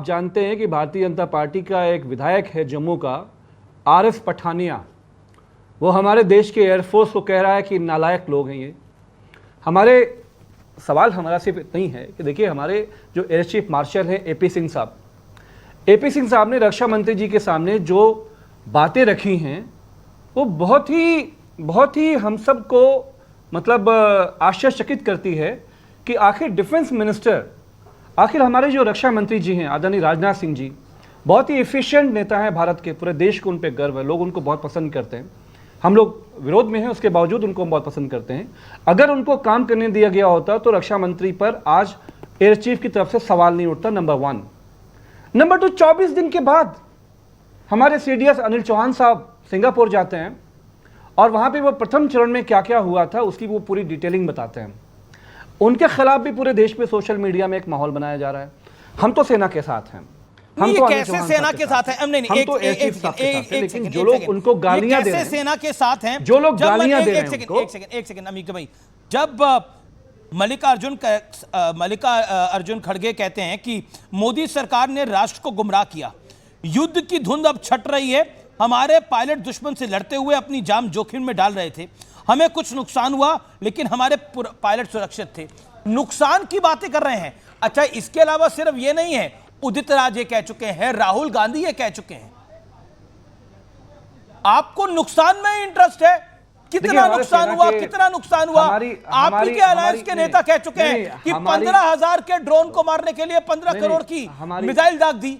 जानते हैं कि भारतीय जनता पार्टी का एक विधायक है जम्मू का, आरिफ पठानिया। वो हमारे देश के एयरफोर्स को कह रहा है कि नालायक लोग हैं ये। हमारे सवाल हमारा सिर्फ इतना ही है कि देखिए, हमारे जो एयर चीफ मार्शल हैं एपी सिंह साहब ने रक्षा मंत्री जी के सामने जो बातें रखी हैं वो बहुत ही हम सबको मतलब आश्चर्यचकित करती है कि आखिर डिफेंस मिनिस्टर, आखिर हमारे जो रक्षा मंत्री जी हैं आदरणीय राजनाथ सिंह जी, बहुत ही एफिशिएंट नेता हैं भारत के, पूरे देश को उन पे गर्व है, लोग उनको बहुत पसंद करते हैं। हम लोग विरोध में हैं, उसके बावजूद उनको बहुत पसंद करते हैं। अगर उनको काम करने दिया गया होता तो रक्षा मंत्री पर आज एयर चीफ की तरफ से सवाल नहीं उठता, नंबर 1। नंबर 2, 24 दिन के बाद हमारे सीडीएस अनिल चौहान साहब सिंगापुर जाते हैं और वहां पे वो प्रथम चरण में क्या क्या हुआ था उसकी वो पूरी डिटेलिंग बताते हैं। उनके खिलाफ भी पूरे देश में सोशल मीडिया में एक माहौल बनाया जा रहा है। हम तो सेना के साथ हैं, हम तो कैसे सेना के साथ हैं? हम तो लेकिन जो लोग उनको गालियां दे रहे हैं, सेना के साथ हैं, जो लोग गालियां दे रहे हैं, एक सेकंड अमीर भाई, जब मल्लिकार्जुन खड़गे कहते हैं कि मोदी सरकार ने राष्ट्र को गुमराह किया, युद्ध की धुंध अब छट रही है, हमारे पायलट दुश्मन से लड़ते हुए अपनी जान जोखिम में डाल रहे थे, हमें कुछ नुकसान हुआ लेकिन हमारे पायलट सुरक्षित थे, नुकसान की बातें कर रहे हैं। अच्छा, इसके अलावा सिर्फ ये नहीं है, उदित राज ये कह चुके हैं, राहुल गांधी ये कह चुके हैं। आपको नुकसान में इंटरेस्ट है? कितना नुकसान हुआ, कितना नुकसान हुआ? आप ही के अलायंस के नेता कह चुके हैं कि 15,000 के ड्रोन को मारने के लिए 15 करोड़ की मिसाइल दाग दी।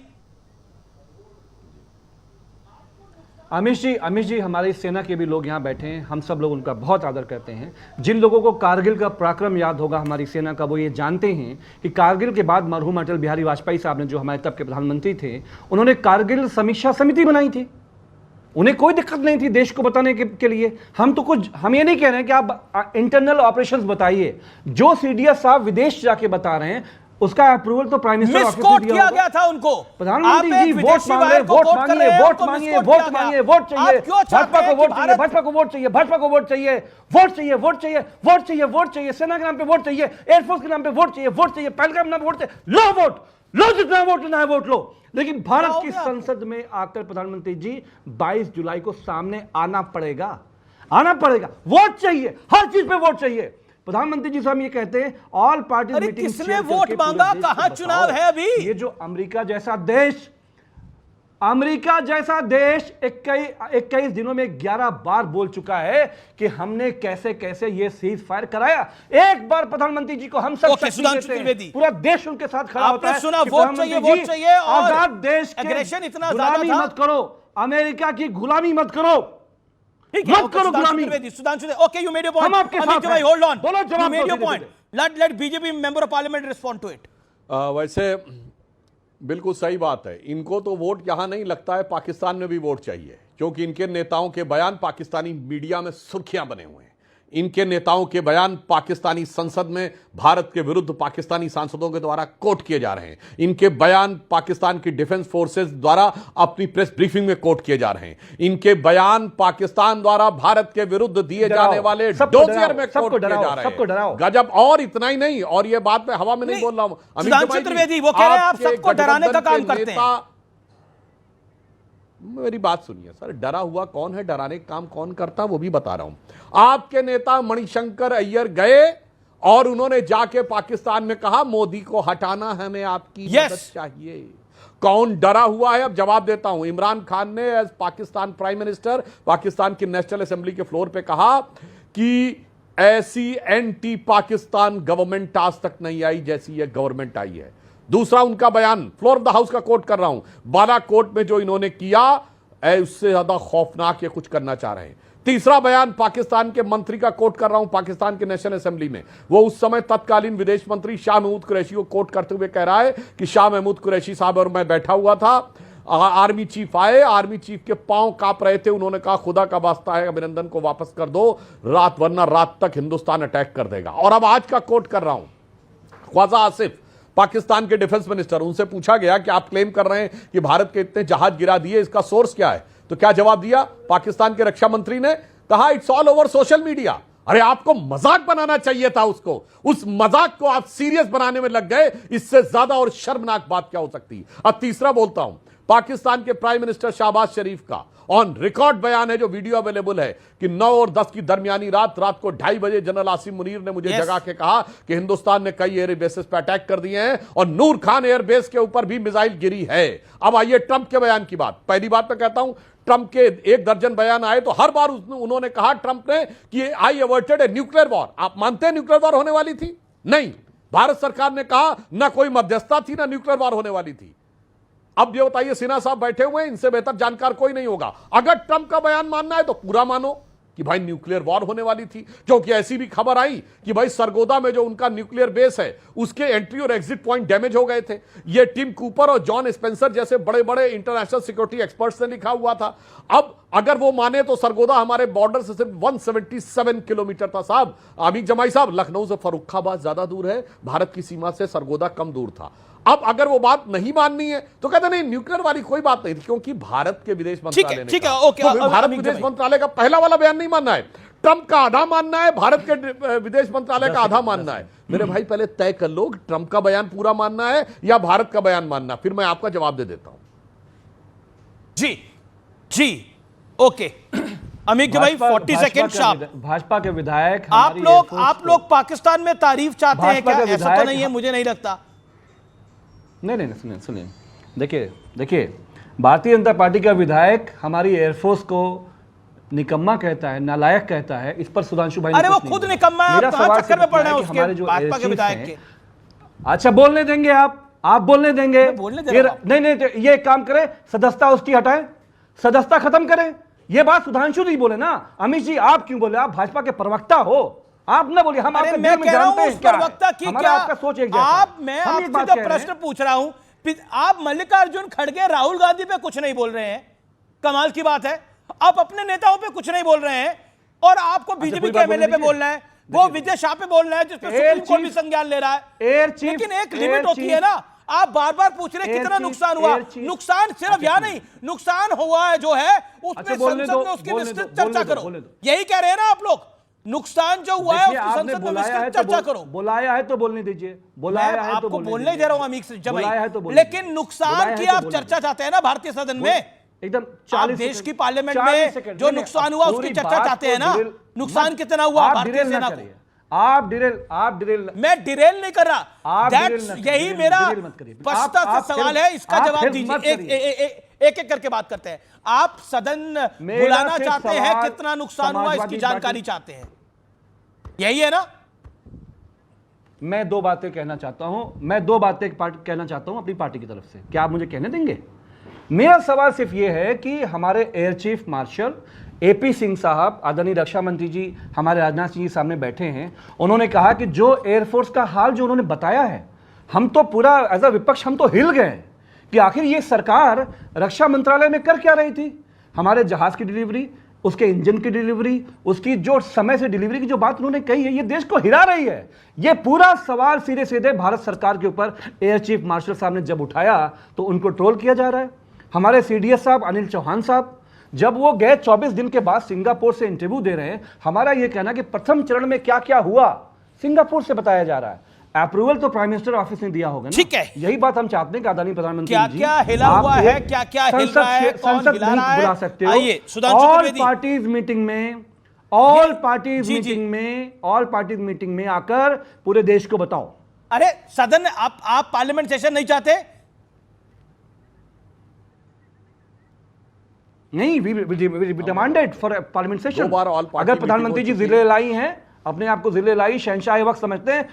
अमित जी, हमारी सेना के भी लोग यहाँ बैठे हैं, हम सब लोग उनका बहुत आदर करते हैं। जिन लोगों को कारगिल का पराक्रम याद होगा हमारी सेना का, वो ये जानते हैं कि कारगिल के बाद मरहूम अटल बिहारी वाजपेयी साहब ने, जो हमारे तब के प्रधानमंत्री थे, उन्होंने कारगिल समीक्षा समिति बनाई थी। उन्हें कोई दिक्कत नहीं थी देश को बताने के लिए। हम ये नहीं कह रहे हैं कि आप इंटरनल ऑपरेशंस बताइए, जो सीडीएस साहब विदेश जाके बता रहे हैं उसका अप्रूवल तो प्राइम मिनिस्टर ऑफिस ने दिया गया था उनको। प्रधानमंत्री जी वोट मांगिए, वोट चाहिए, भाजपा को वोट चाहिए, भाजपा को वोट चाहिए, भाजपा को वोट चाहिए, वोट चाहिए, वोट चाहिए, वोट चाहिए, वोट चाहिए, सेना के नाम पे वोट चाहिए, एयरफोर्स के नाम पे वोट चाहिए, वोट चाहिए, पहलगाम के नाम पे वोट चाहिए, लो वोट, लो जितना वोट लेना है वोट लो। लेकिन भारत की संसद में आकर प्रधानमंत्री जी 22 जुलाई को सामने आना पड़ेगा, वोट चाहिए, हर चीज पे वोट चाहिए। प्रधानमंत्री जी साहब ये कहते हैं ऑल पार्टी मीटिंग, किसने वोट मांगा? कहां चुनाव है अभी? ये जो अमेरिका जैसा देश 21 दिनों में 11 बार बोल चुका है कि हमने कैसे कैसे ये सीज फायर कराया। एक बार प्रधानमंत्री जी को हम सब पूरा देश उनके साथ खड़ा होता है। सुना, वोट चाहिए, आजाद देश एग्रेशन इतना गुलामी मत करो, अमेरिका की गुलामी मत करो, मत करो गुलामी। Sudhanshu, okay, you made your point. हम आपके साथ हैं, होल्ड ऑन, बोलो जवाब, you made your point, let BJP member of parliament respond to it. वैसे बिल्कुल सही बात है, इनको तो वोट यहां नहीं लगता है, पाकिस्तान में भी वोट चाहिए, क्योंकि इनके नेताओं के बयान पाकिस्तानी मीडिया में सुर्खियां बने हुए हैं। इनके नेताओं के बयान पाकिस्तानी संसद में भारत के विरुद्ध पाकिस्तानी सांसदों के द्वारा कोट किए जा रहे हैं। इनके बयान पाकिस्तान की डिफेंस फोर्सेस द्वारा अपनी प्रेस ब्रीफिंग में कोट किए जा रहे हैं। इनके बयान पाकिस्तान द्वारा भारत के विरुद्ध दिए जाने वाले डोजियर में कोट किए जा रहे हैं। गजब। और इतना ही नहीं, और ये बात मैं हवा में नहीं बोल रहा हूं, अमित चतुर्वेदी वो कह रहे हैं आप सबको डराने का काम करते हैं। मेरी बात सुनिए सर, डरा हुआ कौन है, डराने का काम कौन करता, वो भी बता रहा हूं। आपके नेता मणिशंकर अय्यर गए और उन्होंने जाके पाकिस्तान में कहा मोदी को हटाना हमें आपकी मदद चाहिए। कौन डरा हुआ है? अब जवाब देता हूं। इमरान खान ने as Pakistan prime minister Pakistan की नेशनल असेंबली के फ्लोर पे कहा कि ऐसी एंटी पाकिस्तान गवर्नमेंट आज तक नहीं आई जैसी यह गवर्नमेंट आई है। दूसरा उनका बयान, फ्लोर ऑफ द हाउस का कोट कर रहा हूं, बालाकोट में जो इन्होंने किया उससे ज्यादा खौफनाक ये कुछ करना चाह रहे हैं। तीसरा बयान पाकिस्तान के मंत्री का कोट कर रहा हूं, पाकिस्तान के नेशनल असेंबली में, वो उस समय तत्कालीन विदेश मंत्री शाह महमूद कुरैशी को कोट करते हुए कह रहा है कि शाह महमूद कुरैशी साहब और मैं बैठा हुआ था, आर्मी चीफ आए, आर्मी चीफ के पांव कांप रहे थे, उन्होंने कहा खुदा का वास्ता है अभिनंदन को वापस कर दो, वरना रात तक हिंदुस्तान अटैक कर देगा। और अब आज का कोट कर रहा हूं, ख्वाजा आसिफ पाकिस्तान के डिफेंस मिनिस्टर, उनसे पूछा गया कि आप क्लेम कर रहे हैं कि भारत के इतने जहाज गिरा दिए, इसका सोर्स क्या है? तो क्या जवाब दिया पाकिस्तान के रक्षा मंत्री ने? कहा it's all over social media, अरे आपको मजाक बनाना चाहिए था उसको, उस मजाक को आप सीरियस बनाने में लग गए। इससे ज्यादा और शर्मनाक बात क्या हो सकती है। अब तीसरा बोलता हूं, पाकिस्तान के प्राइम मिनिस्टर शहबाज शरीफ का ऑन रिकॉर्ड बयान है, जो वीडियो अवेलेबल है, कि 9 और 10 की दरमियानी रात को 2:30 बजे जनरल आसिम मुनीर ने मुझे जगा के कहा कि हिंदुस्तान ने कई एयर बेसिस पर अटैक कर दिए हैं और नूर खान एयरबेस के ऊपर भी मिसाइल गिरी है। अब आइए ट्रंप के बयान की बात। पहली बात मैं कहता हूं, ट्रंप के 1 दर्जन बयान आए तो हर बार उन्होंने कहा, ट्रंप ने, कि आई अवर्टेड ए न्यूक्लियर वॉर। आप मानते हैं न्यूक्लियर वॉर होने वाली थी? नहीं। भारत सरकार ने कहा ना कोई मध्यस्थता थी, ना न्यूक्लियर वॉर होने वाली थी। अब ये बताइए, सिन्हा साहब बैठे हुए हैं, इनसे बेहतर जानकार कोई नहीं होगा। अगर ट्रंप का बयान मानना है तो पूरा मानो कि भाई न्यूक्लियर वॉर होने वाली थी, क्योंकि ऐसी भी खबर आई कि भाई सरगोदा में जो उनका न्यूक्लियर बेस है, उसके एंट्री और एग्जिट पॉइंट डैमेज हो गए थे। ये टिम कूपर और जॉन स्पेंसर जैसे बड़े बड़े इंटरनेशनल सिक्योरिटी एक्सपर्ट्स ने लिखा हुआ था। अब अगर वो माने तो सरगोदा हमारे बॉर्डर से सिर्फ 177 किलोमीटर था। साहब आमिर जमाई साहब, लखनऊ से फर्रुखाबाद ज्यादा दूर है, भारत की सीमा से सरगोदा कम दूर था। अब अगर वो बात नहीं माननी है तो कहते नहीं, न्यूक्लियर वाली कोई बात नहीं थी, क्योंकि भारत के विदेश मंत्रालय ने कहा। ओके, तो भारत विदेश मंत्रालय का पहला वाला बयान नहीं मानना है, ट्रंप का आधा मानना है, भारत के विदेश मंत्रालय का आधा मानना है। मेरे भाई पहले तय कर लो, ट्रंप का बयान पूरा मानना है या भारत का बयान मानना, फिर मैं आपका जवाब दे देता हूं। जी जी, ओके अमित भाई 40 सेकंड शार्प। भाजपा के विधायक, आप लोग पाकिस्तान में तारीफ चाहते हैं क्या? ऐसा तो नहीं है, मुझे नहीं लगता। नहीं, सुनिए, देखिए, भारतीय जनता पार्टी का विधायक हमारी एयरफोर्स को निकम्मा कहता है, नालायक कहता है। इस पर सुधांशु भाई, अरे वो खुद निकम्मा है, आप कहां चक्कर में पड़ रहे हैं उसके, भाजपा के विधायक के। अच्छा, बोलने देंगे आप बोलने देंगे? नहीं, ये काम करें, सदस्यता उसकी हटाएं, सदस्यता खत्म करें। ये बात सुधांशु जी बोले ना। अमित जी आप क्यों बोले? आप भाजपा के प्रवक्ता हो, आप ना बोलिए। हम आपके दिल में जानते हैं क्या है। हमारा आपका सोच एक जैसा है। मैं आपसे जो प्रश्न पूछ रहा हूं, आप मल्लिकार्जुन खड़गे राहुल गांधी पे कुछ नहीं बोल रहे हैं, कमाल की बात है। आप अपने नेताओं पे कुछ नहीं बोल रहे हैं और आपको बीजेपी के एमएलए पे बोलना है, वो विजय शाह पे बोलना है, जिसपे सुप्रीम कोर्ट भी संज्ञान ले रहा है। लेकिन एक लिमिट होती है ना। आप बार बार पूछ रहे कितना नुकसान हुआ। नुकसान सिर्फ यहाँ नहीं, नुकसान हुआ है जो है उसमें संसद में उसकी विस्तृत चर्चा करो। यही कह रहे हैं ना आप लोग, नुकसान जो हुआ है उसकी संसद में विस्तृत चर्चा करो। बुलाया है तो बोलने दीजिए, बुलाया है तो आपको बोलने दे रहा हूं अमीर जमाई, लेकिन नुकसान की आप चर्चा चाहते हैं ना भारतीय सदन में, एकदम आप देश की पार्लियामेंट में जो नुकसान हुआ उसकी चर्चा चाहते हैं ना। नुकसान कितना हुआ भारतीय सेना को? आप डिरेल मैं डिरेल नहीं कर रहा, यही मेरा स्पष्टता से सवाल है, इसका जवाब दीजिए। एक एक करके बात करते हैं। आप सदन बुलाना चाहते हैं, कितना नुकसान हुआ इसकी जानकारी चाहते हैं, यही है ना? मैं दो बातें कहना चाहता हूं अपनी पार्टी की तरफ से। क्या आप मुझे कहने देंगे? मेरा सवाल सिर्फ यह है कि हमारे air chief marshal AP Singh साहब, आदरणीय रक्षा मंत्री जी हमारे राजनाथ सिंह जी सामने बैठे हैं, उन्होंने कहा कि जो एयरफोर्स का हाल जो उन्होंने बताया है, हम तो पूरा एज अ विपक्ष हम तो हिल गए कि आखिर ये सरकार रक्षा मंत्रालय में कर क्या रही थी। हमारे जहाज की डिलीवरी, उसके इंजन की डिलीवरी, उसकी जो समय से डिलीवरी की जो बात उन्होंने कही है, ये देश को हिला रही है। ये पूरा सवाल सीधे सीधे भारत सरकार के ऊपर एयर चीफ मार्शल साहब ने जब उठाया तो उनको ट्रोल किया जा रहा है। हमारे सीडीएस साहब अनिल चौहान साहब जब वो गए 24 दिन के बाद सिंगापुर से इंटरव्यू दे रहे हैं, हमारा ये कहना कि प्रथम चरण में क्या क्या हुआ सिंगापुर से बताया जा रहा है। अप्रूवल तो प्राइम मिनिस्टर ऑफिस ने दिया होगा ना, ठीक है। यही बात हम चाहते हैं कि आदरणीय प्रधानमंत्री क्या क्या हिला हुआ है, क्या क्या हिल रहा है, कौन हिला रहा है, बुला सकते हो। आइए Sudhanshu Trivedi, all parties meeting में आकर पूरे देश को बताओ। अरे सदन, आप पार्लियामेंट सेशन नहीं चाहते? नहीं, we demanded for parliament session. अगर प्रधानमंत्री जी जिले लाई हैं, अपने आप को जिले लाई शहंशाह वक्त समझते हैं,